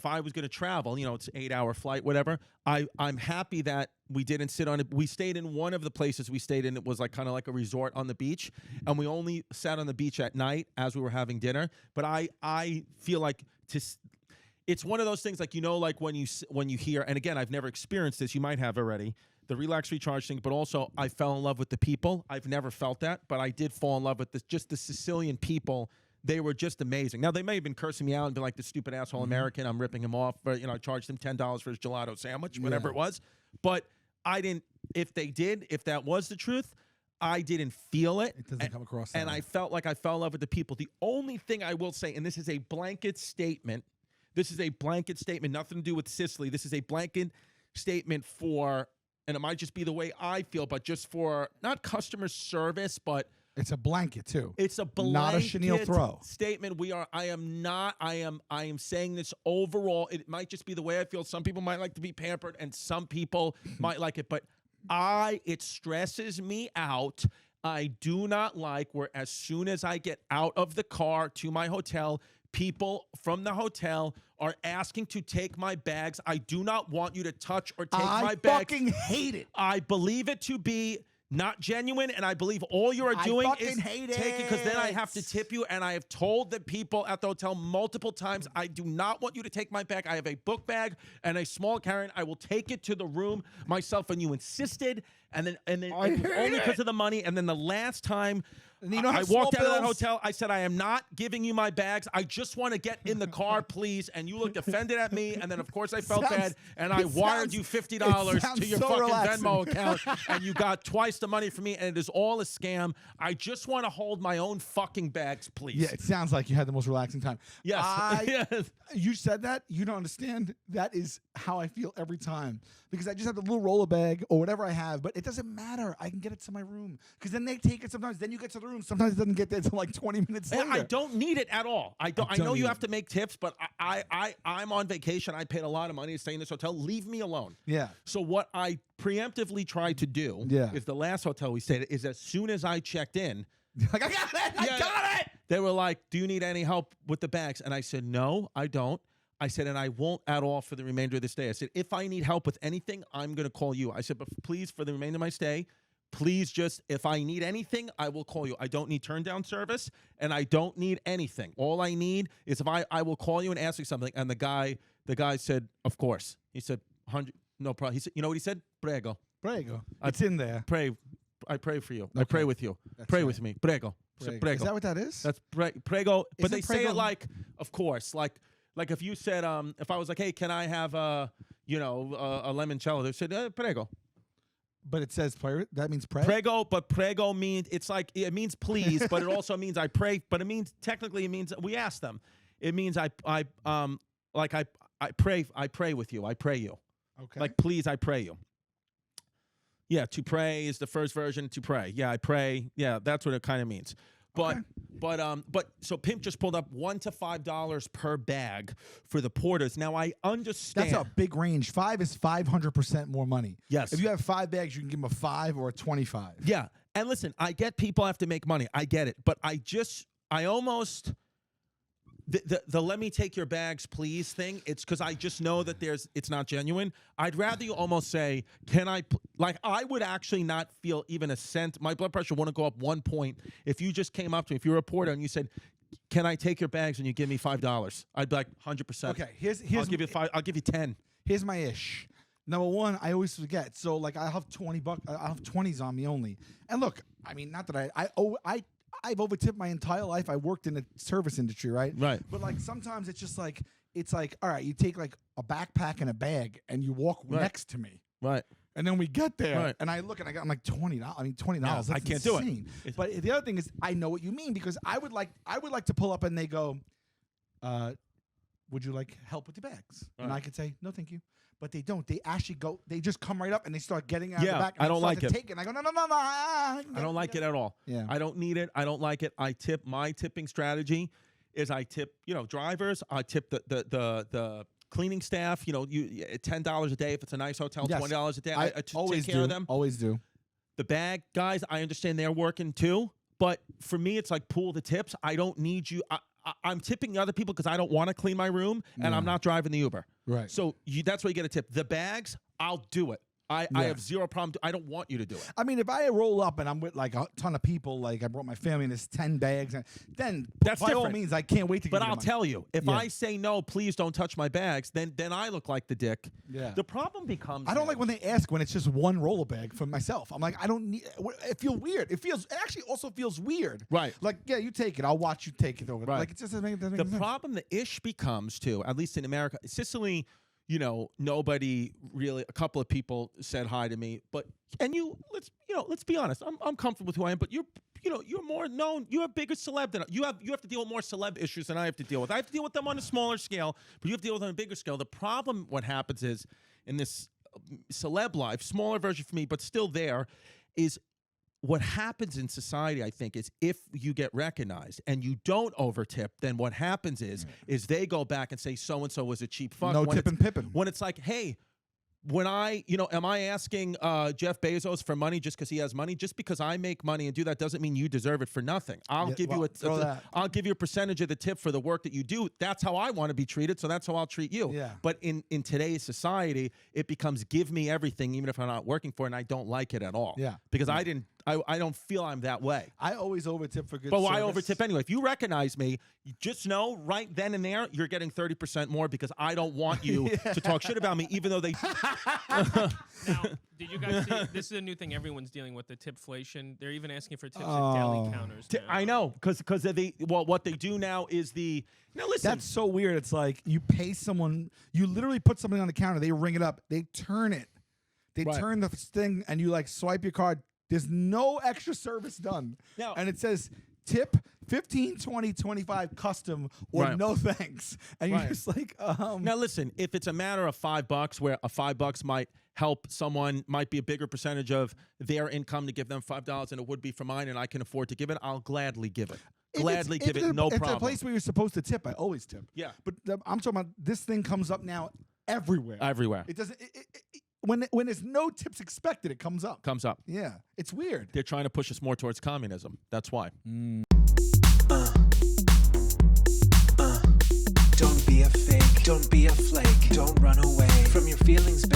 I was going to travel, it's an 8-hour flight, whatever, I'm happy that we didn't sit on it. We stayed in one of the places we stayed in. It was like kind of like a resort on the beach, and we only sat on the beach at night as we were having dinner. But I feel like it's one of those things like, like when you hear, and again, I've never experienced this. You might have already. The relax recharge thing, but also I fell in love with the people. I've never felt that, but I did fall in love with just the Sicilian people. They were just amazing. Now, they may have been cursing me out and be like, the stupid asshole American, I'm ripping him off. But, I charged him $10 for his gelato sandwich, whatever it was. But I didn't, if that was the truth, I didn't feel it. It doesn't come across that And way. I felt like I fell in love with the people. The only thing I will say, and this is a blanket statement, nothing to do with Sicily. This is a blanket statement for, and it might just be the way I feel, but just for not customer service, but it's a blanket too. It's a blanket not a chenille throw statement. I am saying this overall. It might just be the way I feel. Some people might like to be pampered, and some people might like it, but it stresses me out. I do not like where as soon as I get out of the car to my hotel, people from the hotel are asking to take my bags. I do not want you to touch or take my bags. I fucking hate it. I believe it to be not genuine, and I believe all you are doing is taking, because then I have to tip you, and I have told the people at the hotel multiple times, I do not want you to take my bag. I have a book bag and a small carry-on. I will take it to the room myself, and you insisted, and then only because of the money, and then the last time I walked out of that hotel, I said, I am not giving you my bags. I just want to get in the car, please. And you looked offended at me. And then, of course, I felt bad. And I wired you $50 to your fucking Venmo account. And you got twice the money from me. And it is all a scam. I just want to hold my own fucking bags, please. Yeah, it sounds like you had the most relaxing time. Yes. Yes. You said that. You don't understand. That is how I feel every time. Because I just have the little roller bag or whatever I have. But it doesn't matter. I can get it to my room. Because then they take it sometimes. Then you get to the room. Sometimes it doesn't get there until like 20 minutes later. I don't need it at all. I know you have to make tips, but I'm on vacation. I paid a lot of money to stay in this hotel. Leave me alone. Yeah. So what I preemptively tried to do is the last hotel we stayed at is as soon as I checked in, like, I got it. I got it. They were like, do you need any help with the bags? And I said, no, I don't. I said, and I won't at all for the remainder of this day. I said, if I need help with anything, I'm going to call you. I said, but please, for the remainder of my stay, please just, if I need anything, I will call you. I don't need turn down service, and I don't need anything. All I need is if I will call you and ask you something. And the guy said, of course. He said, 100, no problem. He said, you know what he said? Prego. Prego. It's in there. I pray for you. Okay. I pray with you. Pray with me. Prego. Prego. Is that what that is? That's prego. But they say prego? it like, of course, like if you said, if I was like, hey, can I have a limoncello? They said, prego. But it says that means pray. Prego, but prego means it means please, but it also means I pray. But it means technically we ask them. It means I pray with you. I pray you. Okay. Like please, I pray you. Yeah, to pray is the first version. To pray. Yeah, I pray. Yeah, that's what it kind of means. But so Pimp just pulled up $1 to $5 per bag for the porters. Now I understand that's a big range. 5 is 500% more money. Yes. If you have 5 bags, you can give them a 5 or a 25. Yeah. And listen, I get people have to make money. I get it. But I almost the let me take your bags, please thing. It's because I just know that it's not genuine. I'd rather you almost say, can I, I would actually not feel even a cent. My blood pressure wouldn't go up 1 point if you just came up to me, if you're a reporter and you said, can I take your bags and you give me $5? I'd be like 100%. Okay, here's I'll give you 5. I'll give you 10. Here's my ish. Number one, I always forget. So like I have $20. I have 20s on me only. And look, I mean, not that I've overtipped my entire life. I worked in the service industry, right? Right. But like sometimes it's just like all right, you take like a backpack and a bag and you walk next to me. Right. And then we get there and I look and I'm like $20. I mean $20. Yeah, That's I can't insane. do it. But the other thing is I know what you mean because I would like to pull up and they go, would you like help with the bags? Right. And I could say, no, thank you. But they don't. They actually go. They just come right up and they start getting out of the back. And I don't like it. Take it. And I go, no. I don't like it at all. Yeah. I don't need it. I don't like it. I tip. My tipping strategy is I tip, drivers. I tip the cleaning staff. You $10 a day if it's a nice hotel. Yes. $20 a day. I always take care of them. Always do. The bag guys, I understand they're working too. But for me, it's like pool the tips. I don't need you. I'm tipping other people because I don't want to clean my room, and I'm not driving the Uber. Right. So that's why you get a tip. The bags, I'll do it. I have zero problem. I don't want you to do it. I mean, if I roll up and I'm with like a ton of people, like I brought my family and there's 10 bags, and then That's by all different. means, I can't wait to get But I'll tell you, if I say no, please don't touch my bags, then I look like the dick. Yeah. The problem becomes I don't like when they ask when it's just one roller bag for myself. I'm like, I don't need. It feels weird. It actually also feels weird. Right. Like, yeah, you take it. I'll watch you take it over. Right. Like, it just doesn't make the sense. problem. The ish becomes too, at least in America, Sicily. Nobody really. A couple of people said hi to me, but let's be honest. I'm comfortable with who I am, but you're more known. You're a bigger celeb than you have to deal with more celeb issues than I have to deal with. I have to deal with them on a smaller scale, but you have to deal with them on a bigger scale. The problem, what happens is in this celeb life, smaller version for me, but still there, is. What happens in society, I think, is if you get recognized and you don't overtip, then what happens is they go back and say so-and-so was a cheap fuck. No tipping pippin'. When it's like, hey, when am I asking Jeff Bezos for money just because he has money? Just because I make money and do that doesn't mean you deserve it for nothing. I'll give you I'll give you a percentage of the tip for the work that you do. That's how I want to be treated, so that's how I'll treat you. Yeah. But in today's society, it becomes give me everything, even if I'm not working for it, and I don't like it at all. Yeah. Because I don't feel I'm that way. I always overtip for good But why service. overtip anyway? If you recognize me, you just know right then and there you're getting 30% more because I don't want you to talk shit about me, even though they. Now, did you guys see? This is a new thing everyone's dealing with, the tipflation. They're even asking for tips at deli counters. Now. I know, because what they do now is now listen. That's so weird. It's like you pay someone, you literally put something on the counter, they ring it up, they turn it. They turn the thing and you like swipe your card. There's no extra service done. Now, and it says tip 15, 20, 25 custom or no thanks. And you're just like, Now listen, if it's a matter of $5 where a $5 might help someone, might be a bigger percentage of their income to give them $5 than it would be for mine, and I can afford to give it, I'll gladly give it. Gladly give it, no problem. It's a place where you're supposed to tip. I always tip. Yeah. But I'm talking about this thing comes up now everywhere. Everywhere. It doesn't. When there's no tips expected, it comes up. Comes up. Yeah, it's weird. They're trying to push us more towards communism. That's why. Don't be a fake, don't be a flake, don't run away from your feelings, baby.